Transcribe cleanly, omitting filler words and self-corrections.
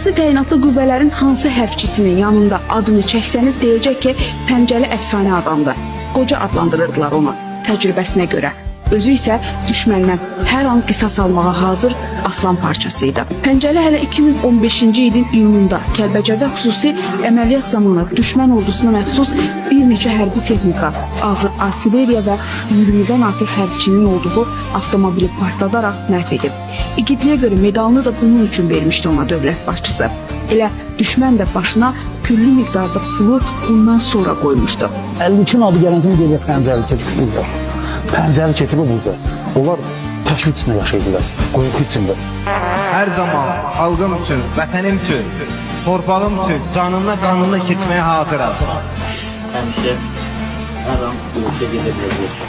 Xüsusi təyinatlı qüvvələrin hansı hərbçisinin yanında adını çəksəniz deyəcək ki, Pəncəli əfsanə adamdır. Qoca adlandırırdılar onu təcrübəsinə görə. Özü isə düşməndən hər an qisas almağa hazır aslan parçasıydı. Pəncəli hələ 2015-ci ilin iyununda Kəlbəcərdə xüsusi əməliyyat zamanı düşmən ordusuna məxsus bir neçə hərbi texnika, ağır artilleriya və 20-dən artıq hərbçinin olduğu avtomobili partladaraq məhv edib. İgidliyə görə medalını da bunun üçün vermişdi ona dövlət başçısı. Elə düşmən də başına küllü miqdarda pulu bundan sonra qoymuşdu. 52 adı gələn kimi geriyə Pəncəli keçib burada. Pəncəli keçib burada. Onlar təşviq içində yaşayırlar, qorxu içində. Hər zaman xalqım üçün, vətənim üçün, torpağım üçün canımla qanımla keçməyə hazıram. Həmişə hər an bu işə gedə biləcək.